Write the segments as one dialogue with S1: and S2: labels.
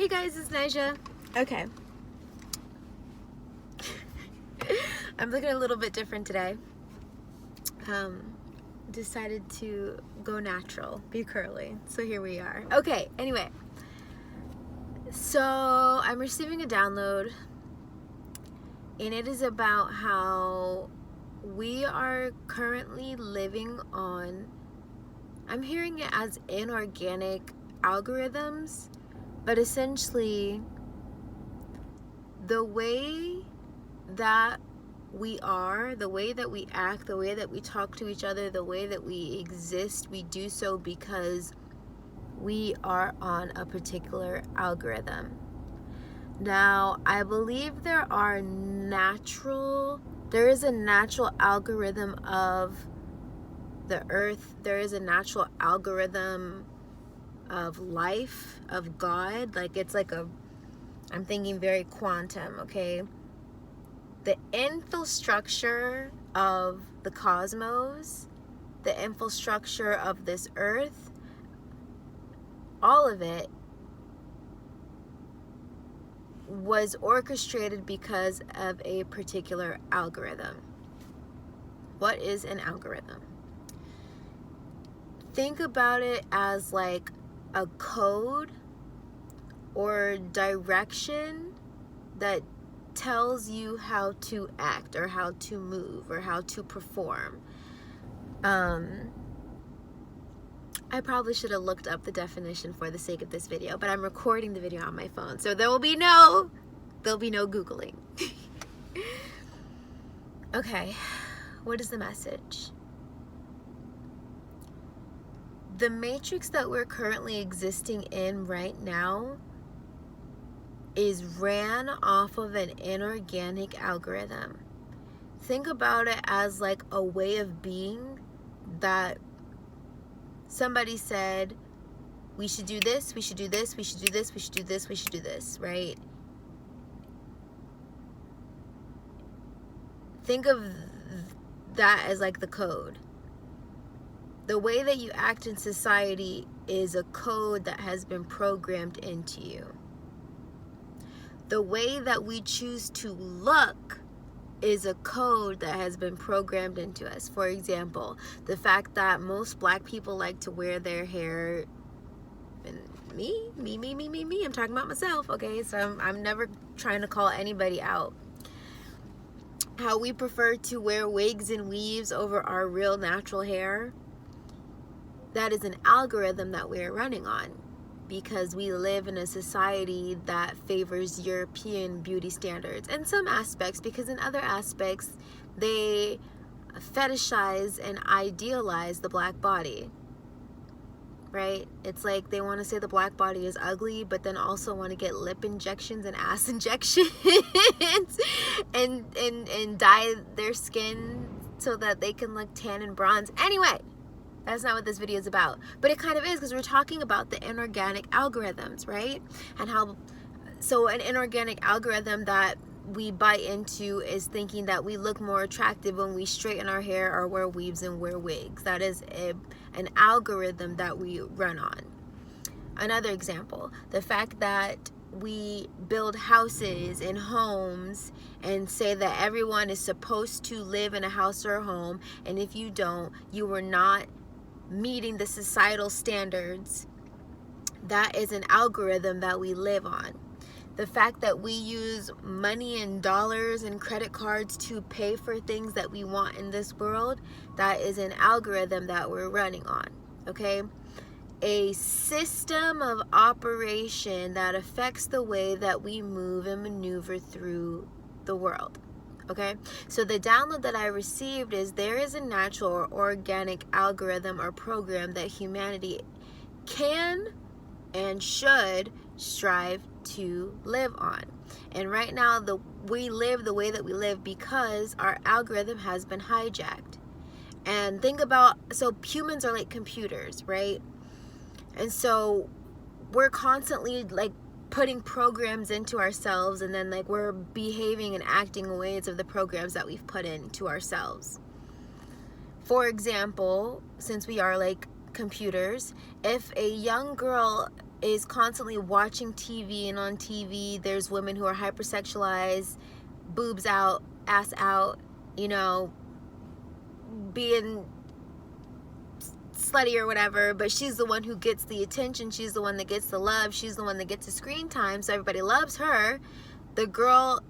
S1: Hey guys, it's Nija. Okay. I'm looking a little bit different today. Decided to go natural, be curly. So here we are. Okay, anyway. So I'm receiving a download, and it is about how we are currently living on, I'm hearing it as inorganic algorithms, but essentially the way that we are, the way that we act, the way that we talk to each other, the way that we exist, we do so because we are on a particular algorithm. Now, I believe there is a natural algorithm of the earth. There is a natural algorithm of life, of God. Like, it's like I'm thinking very quantum, okay? The infrastructure of the cosmos, the infrastructure of this earth, all of it was orchestrated because of a particular algorithm. What is an algorithm? Think about it as like a code or direction that tells you how to act or how to move or how to perform. I probably should have looked up the definition for the sake of this video, but I'm recording the video on my phone, so there'll be no Googling. Okay, what is the message? The matrix that we're currently existing in right now is ran off of an inorganic algorithm. Think about it as like a way of being that somebody said, we should do this, we should do this, we should do this, we should do this, we should do this, right? Think of that as like the code. The way that you act in society is a code that has been programmed into you. The way that we choose to look is a code that has been programmed into us. For example, the fact that most black people like to wear their hair, and me, I'm talking about myself, okay? So I'm never trying to call anybody out. How we prefer to wear wigs and weaves over our real natural hair, that is an algorithm that we're running on, because we live in a society that favors European beauty standards in some aspects, because in other aspects they fetishize and idealize the black body, right? It's like they want to say the black body is ugly, but then also want to get lip injections and ass injections and dye their skin so that they can look tan and bronze. Anyway, that's not what this video is about, but it kind of is, because we're talking about the inorganic algorithms, right? And how, so an inorganic algorithm that we buy into is thinking that we look more attractive when we straighten our hair or wear weaves and wear wigs. That is an algorithm that we run on. Another example, the fact that we build houses and homes and say that everyone is supposed to live in a house or a home, and if you don't, you are not meeting the societal standards. That is an algorithm that we live on. The fact that we use money and dollars and credit cards to pay for things that we want in this world, that is an algorithm that we're running on, okay? A system of operation that affects the way that we move and maneuver through the world. Okay, so the download that I received is there is a natural or organic algorithm or program that humanity can and should strive to live on. And right now, we live the way that we live because our algorithm has been hijacked. And think about, so humans are like computers, right? And so we're constantly like putting programs into ourselves, and then like we're behaving and acting in ways of the programs that we've put into ourselves. For example, since we are like computers, if a young girl is constantly watching TV, and on TV there's women who are hypersexualized, boobs out, ass out, you know, being slutty or whatever, but she's the one who gets the attention, she's the one that gets the love, she's the one that gets the screen time, so everybody loves her. The girl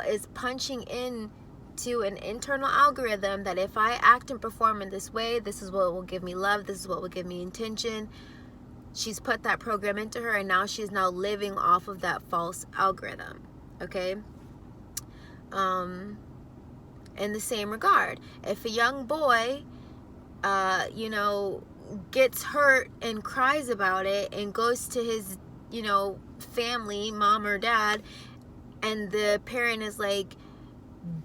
S1: is punching in to an internal algorithm that if I act and perform in this way, this is what will give me love, this is what will give me attention. She's put that program into her, and now she's now living off of that false algorithm. Okay? In the same regard, if a young boy you know, gets hurt and cries about it and goes to his, you know, family, mom or dad, and the parent is like,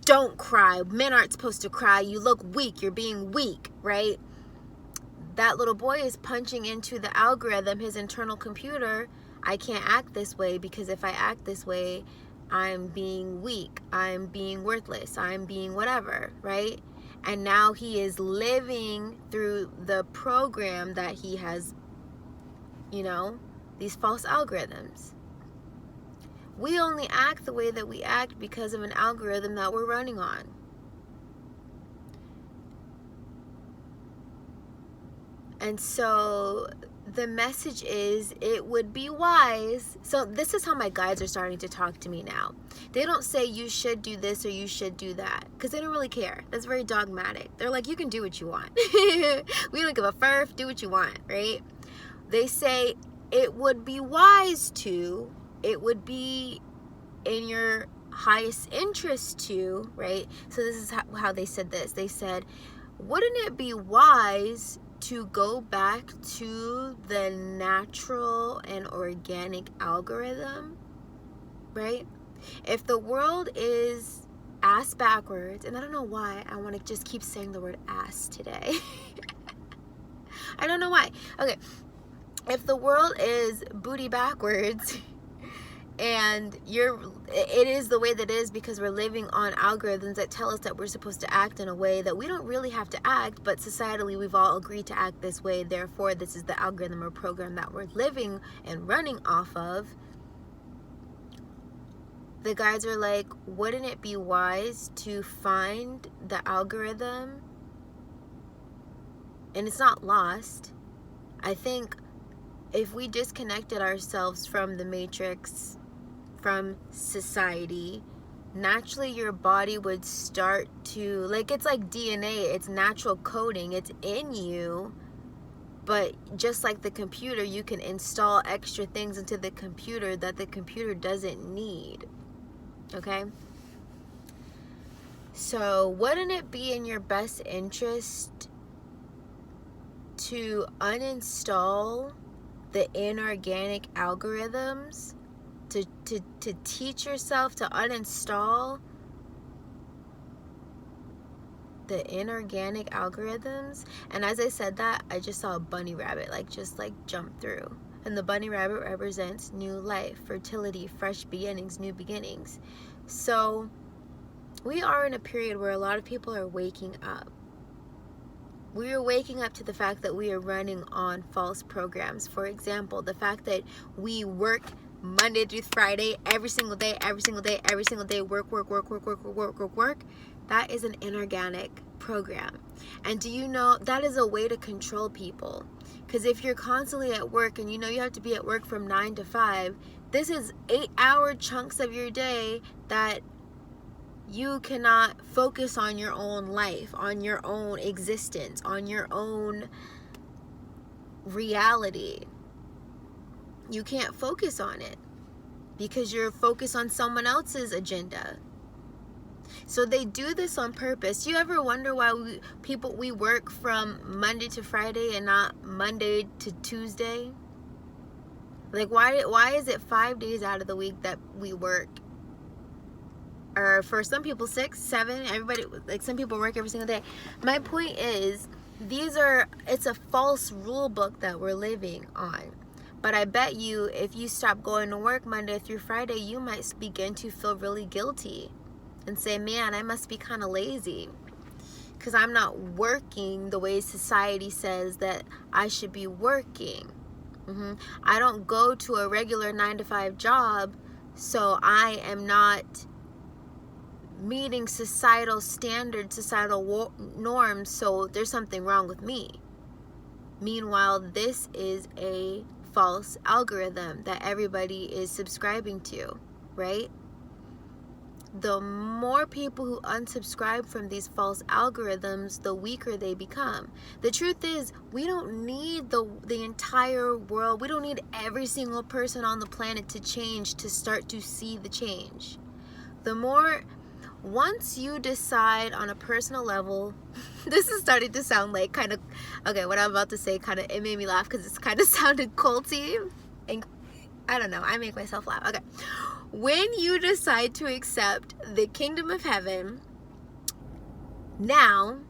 S1: don't cry, men aren't supposed to cry, you look weak, you're being weak, right? That little boy is punching into the algorithm, his internal computer, I can't act this way because if I act this way, I'm being weak, I'm being worthless, I'm being whatever, right? And now he is living through the program that he has, you know, these false algorithms. We only act the way that we act because of an algorithm that we're running on. And so the message is, it would be wise. So this is how my guides are starting to talk to me now. They don't say you should do this or you should do that, because they don't really care. That's very dogmatic. They're like, you can do what you want. We don't give a furf, do what you want, right? They say it would be wise to, it would be in your highest interest to, right? So this is how they said this. They said, wouldn't it be wise to go back to the natural and organic algorithm, right? If the world is ass backwards, and I don't know why I want to just keep saying the word ass today. I don't know why. Okay, if the world is booty backwards, and it is the way that it is because we're living on algorithms that tell us that we're supposed to act in a way that we don't really have to act, but societally we've all agreed to act this way, therefore this is the algorithm or program that we're living and running off of. The guides are like, wouldn't it be wise to find the algorithm? And it's not lost. I think if we disconnected ourselves from the matrix, from society, naturally your body would start to, like, it's like DNA, it's natural coding, it's in you, but just like the computer, you can install extra things into the computer that the computer doesn't need. Okay? So wouldn't it be in your best interest to uninstall the inorganic algorithms, to teach yourself to uninstall the inorganic algorithms? And as I said that, I just saw a bunny rabbit just jump through, and the bunny rabbit represents new life, fertility, fresh beginnings, new beginnings. So we are in a period where a lot of people are waking up. We are waking up to the fact that we are running on false programs. For example, the fact that we work Monday through Friday, every single day, work. That is an inorganic program. And do you know that is a way to control people? Because if you're constantly at work and you know you have to be at work from 9 to 5, this is 8-hour chunks of your day that you cannot focus on your own life, on your own existence, on your own reality. You can't focus on it because you're focused on someone else's agenda. So they do this on purpose. You ever wonder why we work from Monday to Friday and not Monday to Tuesday? Like, why is it 5 days out of the week that we work? Or for some people 6, 7, everybody, like some people work every single day. My point is, it's a false rule book that we're living on. But I bet you if you stop going to work Monday through Friday, you might begin to feel really guilty and say, man, I must be kind of lazy because I'm not working the way society says that I should be working. I don't go to a regular 9-to-5 job, so I am not meeting societal standards, societal norms, so there's something wrong with me. Meanwhile, this is a false algorithm that everybody is subscribing to, right? The more people who unsubscribe from these false algorithms, the weaker they become. The truth is, we don't need the entire world. We don't need every single person on the planet to change to start to see the change. Once you decide on a personal level, this is starting to sound like kind of, okay, what I'm about to say kind of, it made me laugh because it's kind of sounded culty. And I don't know, I make myself laugh. Okay. When you decide to accept the kingdom of heaven now,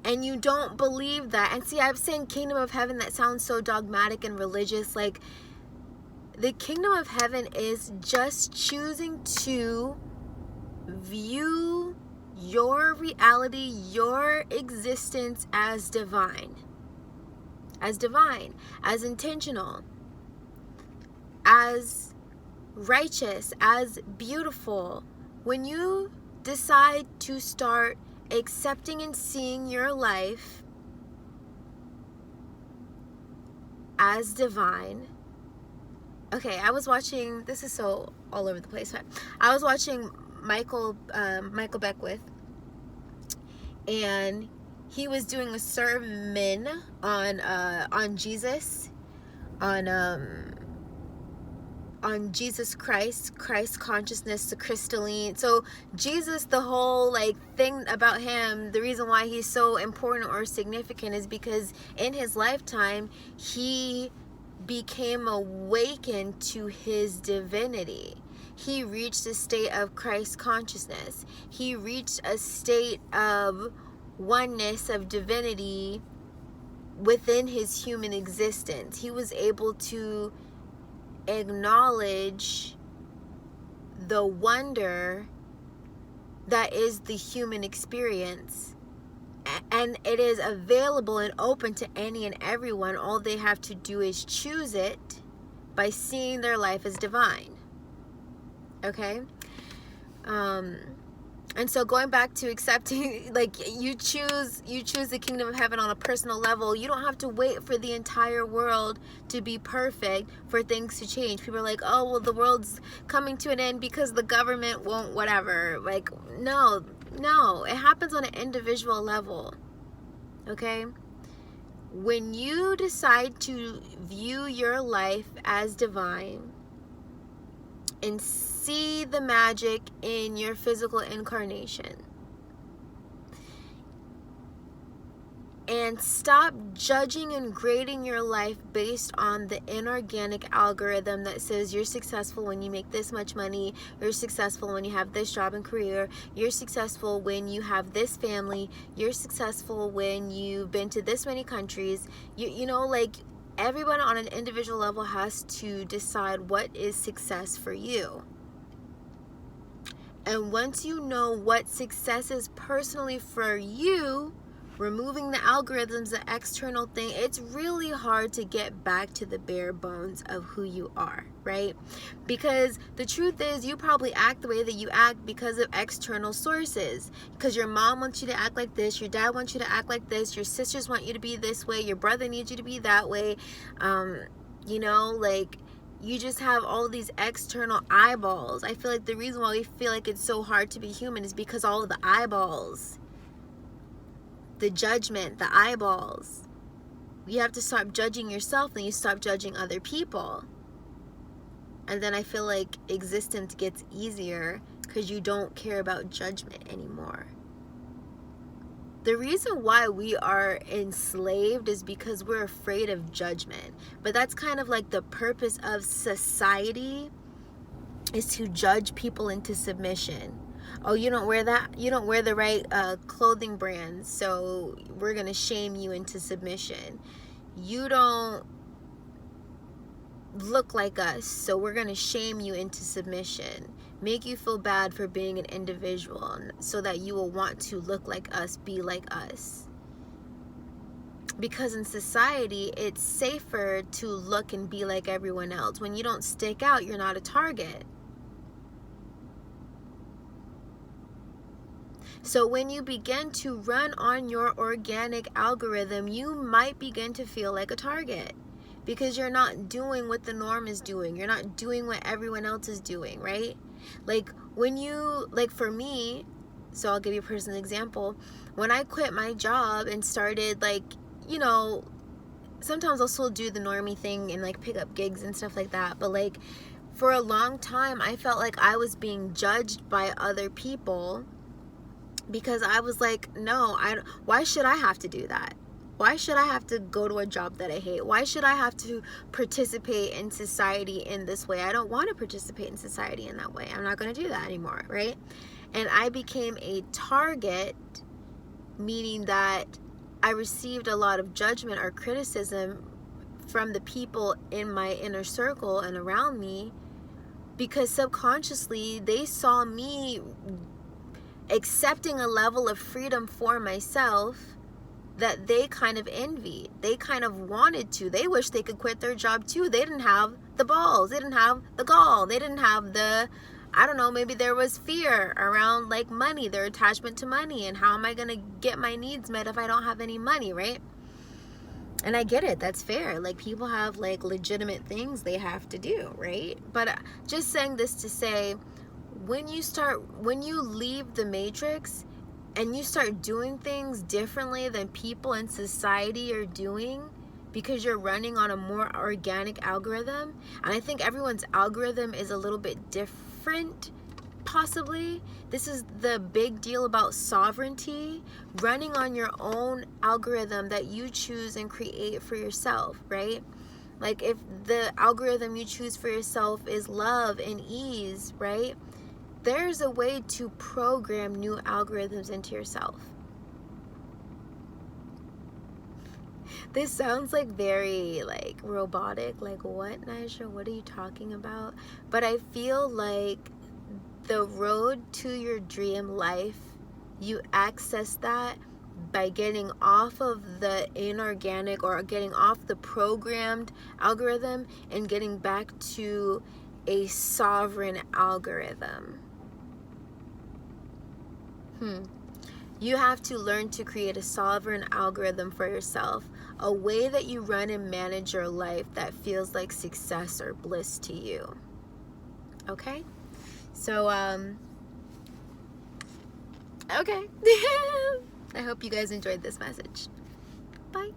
S1: and you don't believe that, and see, I'm saying kingdom of heaven, that sounds so dogmatic and religious. Like, the kingdom of heaven is just choosing to view your reality, your existence as divine, as intentional, as righteous, as beautiful. When you decide to start accepting and seeing your life as divine. Okay, I was watching, this is so all over the place, but I was watching Michael Beckwith, and he was doing a sermon on Jesus, on Jesus Christ consciousness, the crystalline. So Jesus, the whole like thing about him, the reason why he's so important or significant is because in his lifetime he became awakened to his divinity. He reached a state of Christ consciousness. He reached a state of oneness, of divinity within his human existence. He was able to acknowledge the wonder that is the human experience, and it is available and open to any and everyone. All they have to do is choose it by seeing their life as divine. Okay? And so going back to accepting, like, you choose the kingdom of heaven on a personal level. You don't have to wait for the entire world to be perfect for things to change. People are like, oh, well, the world's coming to an end because the government won't whatever. Like, no, it happens on an individual level. Okay? When you decide to view your life as divine and see the magic in your physical incarnation, and stop judging and grading your life based on the inorganic algorithm that says you're successful when you make this much money, you're successful when you have this job and career, you're successful when you have this family, you're successful when you've been to this many countries. You know, like, everyone on an individual level has to decide what is success for you. And once you know what success is personally for you, removing the algorithms, the external thing, it's really hard to get back to the bare bones of who you are, right? Because the truth is, you probably act the way that you act because of external sources. Because your mom wants you to act like this, your dad wants you to act like this, your sisters want you to be this way, your brother needs you to be that way. You know, like, you just have all these external eyeballs. I feel like the reason why we feel like it's so hard to be human is because all of the eyeballs, the judgment, the eyeballs. You have to stop judging yourself, and you stop judging other people. And then I feel like existence gets easier because you don't care about judgment anymore. The reason why we are enslaved is because we're afraid of judgment. But that's kind of like the purpose of society, is to judge people into submission. Oh, you don't wear that? You don't wear the right clothing brand, so we're going to shame you into submission. You don't look like us, so we're going to shame you into submission. Make you feel bad for being an individual so that you will want to look like us, be like us. Because in society, it's safer to look and be like everyone else. When you don't stick out, you're not a target. So when you begin to run on your organic algorithm, you might begin to feel like a target because you're not doing what the norm is doing. You're not doing what everyone else is doing, right? Like when you, like for me, so I'll give you a personal example. When I quit my job and started like, you know, sometimes I'll still do the normie thing and like pick up gigs and stuff like that. But like for a long time, I felt like I was being judged by other people because I was like, no, why should I have to do that? Why should I have to go to a job that I hate? Why should I have to participate in society in this way? I don't want to participate in society in that way. I'm not going to do that anymore, right? And I became a target, meaning that I received a lot of judgment or criticism from the people in my inner circle and around me because subconsciously they saw me accepting a level of freedom for myself that they kind of envied. They kind of wanted to. They wish they could quit their job too. They didn't have the balls. They didn't have the gall. They didn't have the, I don't know, maybe there was fear around like money, their attachment to money, and how am I going to get my needs met if I don't have any money, right? And I get it. That's fair. Like people have like legitimate things they have to do, right? But just saying this to say, when you leave the matrix and you start doing things differently than people in society are doing because you're running on a more organic algorithm, and I think everyone's algorithm is a little bit different, possibly. This is the big deal about sovereignty, running on your own algorithm that you choose and create for yourself, right? Like if the algorithm you choose for yourself is love and ease, right? There's a way to program new algorithms into yourself. This sounds like very like robotic, like what, Nisha? What are you talking about? But I feel like the road to your dream life, you access that by getting off of the inorganic or getting off the programmed algorithm and getting back to a sovereign algorithm. You have to learn to create a sovereign algorithm for yourself, a way that you run and manage your life that feels like success or bliss to you. Okay? So, okay. I hope you guys enjoyed this message. Bye.